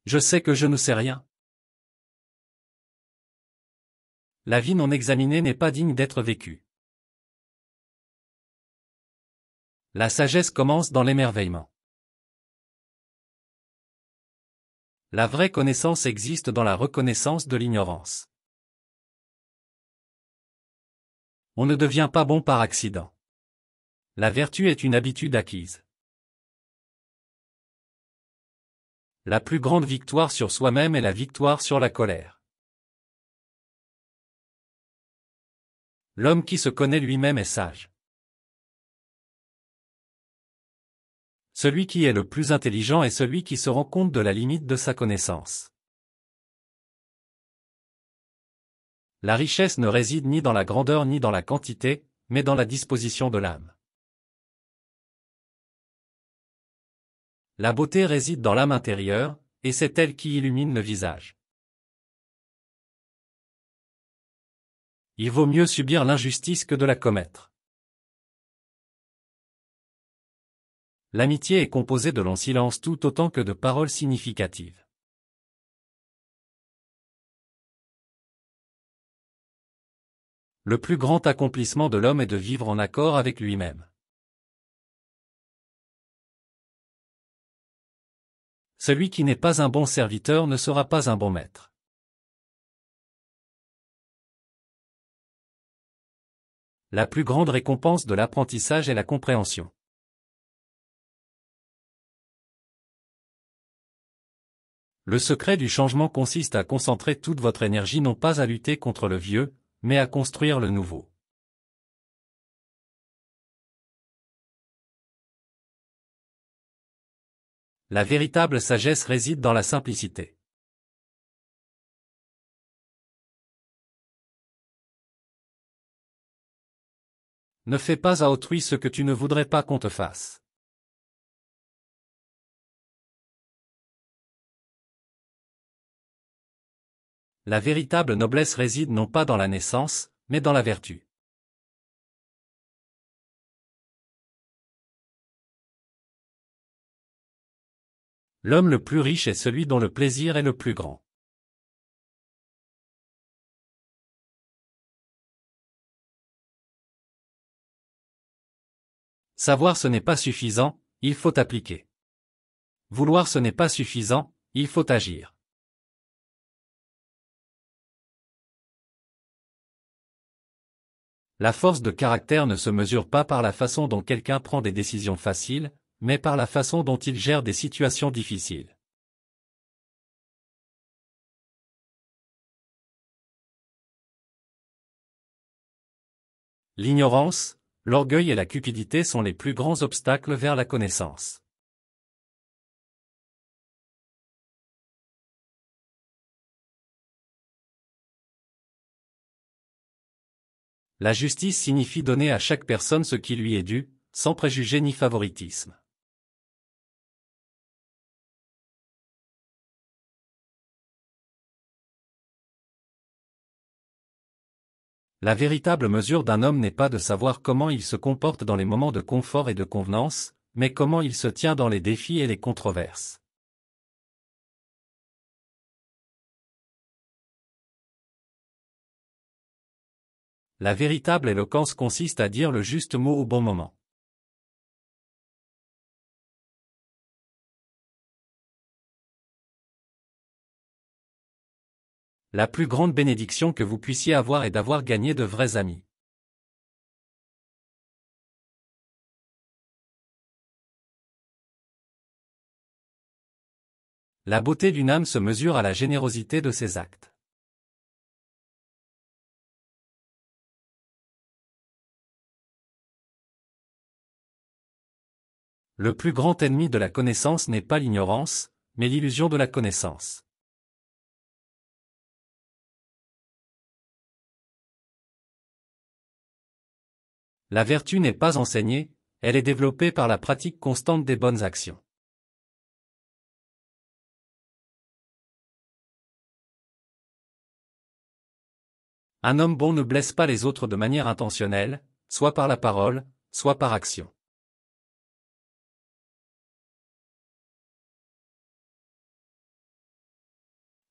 Je sais que je ne sais rien. La vie non examinée n'est pas digne d'être vécue. La sagesse commence dans l'émerveillement. La vraie connaissance existe dans la reconnaissance de l'ignorance. On ne devient pas bon par accident. La vertu est une habitude acquise. La plus grande victoire sur soi-même est la victoire sur la colère. L'homme qui se connaît lui-même est sage. Celui qui est le plus intelligent est celui qui se rend compte de la limite de sa connaissance. La richesse ne réside ni dans la grandeur ni dans la quantité, mais dans la disposition de l'âme. La beauté réside dans l'âme intérieure, et c'est elle qui illumine le visage. Il vaut mieux subir l'injustice que de la commettre. L'amitié est composée de longs silences tout autant que de paroles significatives. Le plus grand accomplissement de l'homme est de vivre en accord avec lui-même. Celui qui n'est pas un bon serviteur ne sera pas un bon maître. La plus grande récompense de l'apprentissage est la compréhension. Le secret du changement consiste à concentrer toute votre énergie non pas à lutter contre le vieux, mais à construire le nouveau. La véritable sagesse réside dans la simplicité. Ne fais pas à autrui ce que tu ne voudrais pas qu'on te fasse. La véritable noblesse réside non pas dans la naissance, mais dans la vertu. L'homme le plus riche est celui dont le plaisir est le plus grand. Savoir ce n'est pas suffisant, il faut appliquer. Vouloir ce n'est pas suffisant, il faut agir. La force de caractère ne se mesure pas par la façon dont quelqu'un prend des décisions faciles, mais par la façon dont il gère des situations difficiles. L'ignorance, l'orgueil et la cupidité sont les plus grands obstacles vers la connaissance. La justice signifie donner à chaque personne ce qui lui est dû, sans préjugés ni favoritisme. La véritable mesure d'un homme n'est pas de savoir comment il se comporte dans les moments de confort et de convenance, mais comment il se tient dans les défis et les controverses. La véritable éloquence consiste à dire le juste mot au bon moment. La plus grande bénédiction que vous puissiez avoir est d'avoir gagné de vrais amis. La beauté d'une âme se mesure à la générosité de ses actes. Le plus grand ennemi de la connaissance n'est pas l'ignorance, mais l'illusion de la connaissance. La vertu n'est pas enseignée, elle est développée par la pratique constante des bonnes actions. Un homme bon ne blesse pas les autres de manière intentionnelle, soit par la parole, soit par action.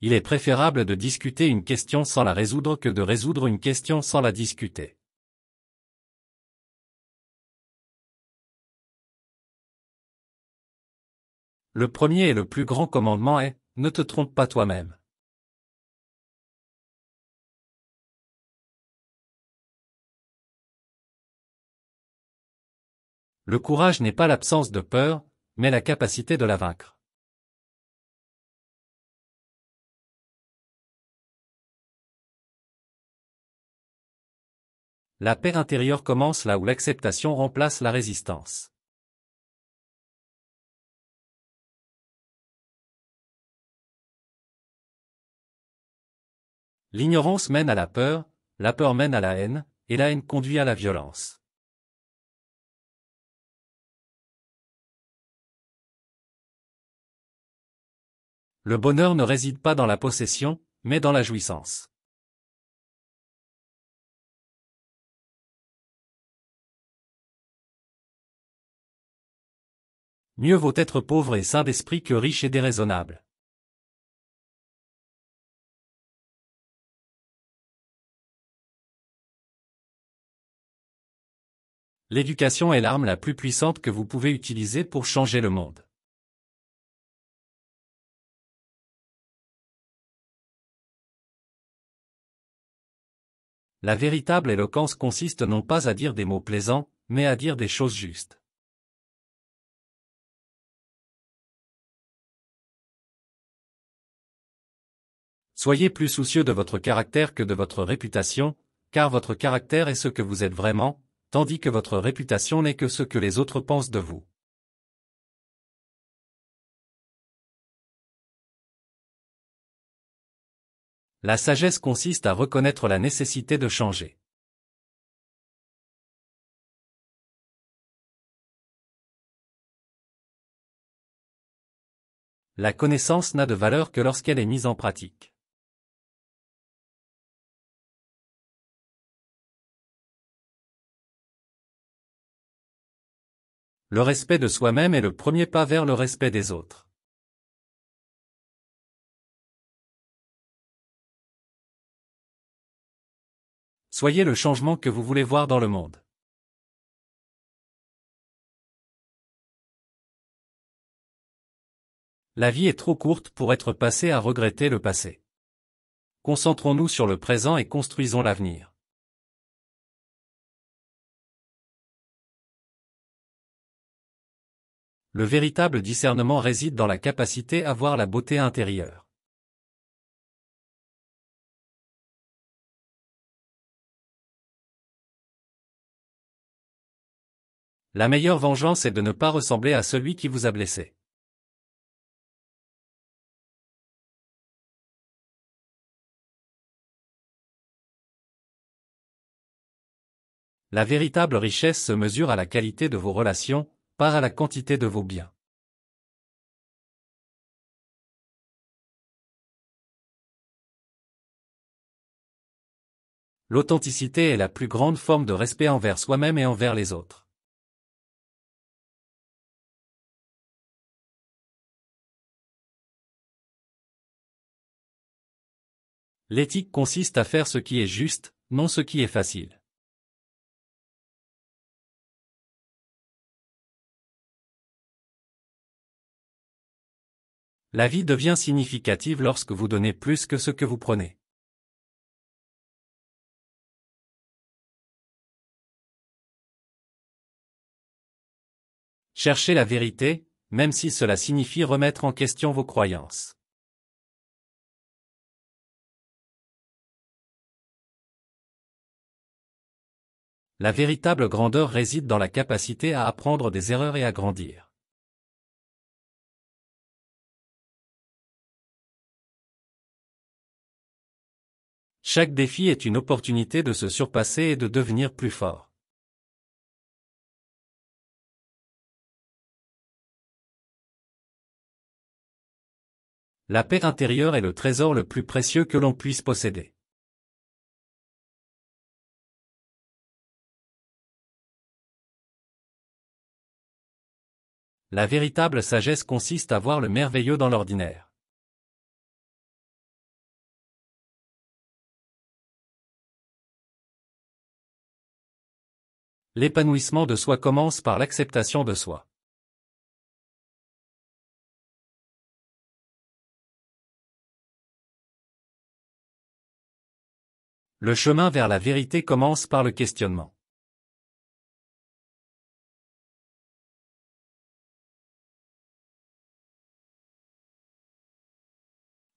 Il est préférable de discuter une question sans la résoudre que de résoudre une question sans la discuter. Le premier et le plus grand commandement est « Ne te trompe pas toi-même ». Le courage n'est pas l'absence de peur, mais la capacité de la vaincre. La paix intérieure commence là où l'acceptation remplace la résistance. L'ignorance mène à la peur mène à la haine, et la haine conduit à la violence. Le bonheur ne réside pas dans la possession, mais dans la jouissance. Mieux vaut être pauvre et saint d'esprit que riche et déraisonnable. L'éducation est l'arme la plus puissante que vous pouvez utiliser pour changer le monde. La véritable éloquence consiste non pas à dire des mots plaisants, mais à dire des choses justes. Soyez plus soucieux de votre caractère que de votre réputation, car votre caractère est ce que vous êtes vraiment, tandis que votre réputation n'est que ce que les autres pensent de vous. La sagesse consiste à reconnaître la nécessité de changer. La connaissance n'a de valeur que lorsqu'elle est mise en pratique. Le respect de soi-même est le premier pas vers le respect des autres. Soyez le changement que vous voulez voir dans le monde. La vie est trop courte pour être passée à regretter le passé. Concentrons-nous sur le présent et construisons l'avenir. Le véritable discernement réside dans la capacité à voir la beauté intérieure. La meilleure vengeance est de ne pas ressembler à celui qui vous a blessé. La véritable richesse se mesure à la qualité de vos relations, pas à la quantité de vos biens. L'authenticité est la plus grande forme de respect envers soi-même et envers les autres. L'éthique consiste à faire ce qui est juste, non ce qui est facile. La vie devient significative lorsque vous donnez plus que ce que vous prenez. Cherchez la vérité, même si cela signifie remettre en question vos croyances. La véritable grandeur réside dans la capacité à apprendre des erreurs et à grandir. Chaque défi est une opportunité de se surpasser et de devenir plus fort. La paix intérieure est le trésor le plus précieux que l'on puisse posséder. La véritable sagesse consiste à voir le merveilleux dans l'ordinaire. L'épanouissement de soi commence par l'acceptation de soi. Le chemin vers la vérité commence par le questionnement.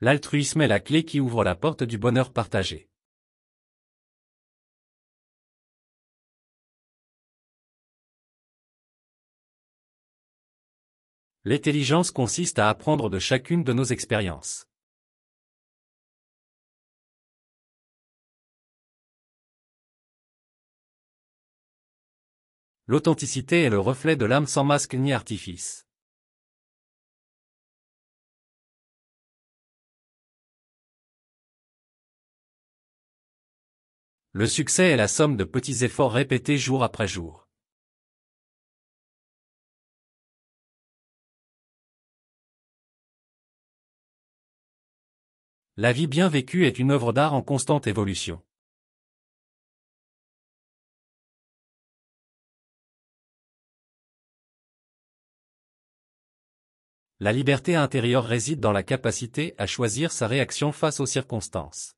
L'altruisme est la clé qui ouvre la porte du bonheur partagé. L'intelligence consiste à apprendre de chacune de nos expériences. L'authenticité est le reflet de l'âme sans masque ni artifice. Le succès est la somme de petits efforts répétés jour après jour. La vie bien vécue est une œuvre d'art en constante évolution. La liberté intérieure réside dans la capacité à choisir sa réaction face aux circonstances.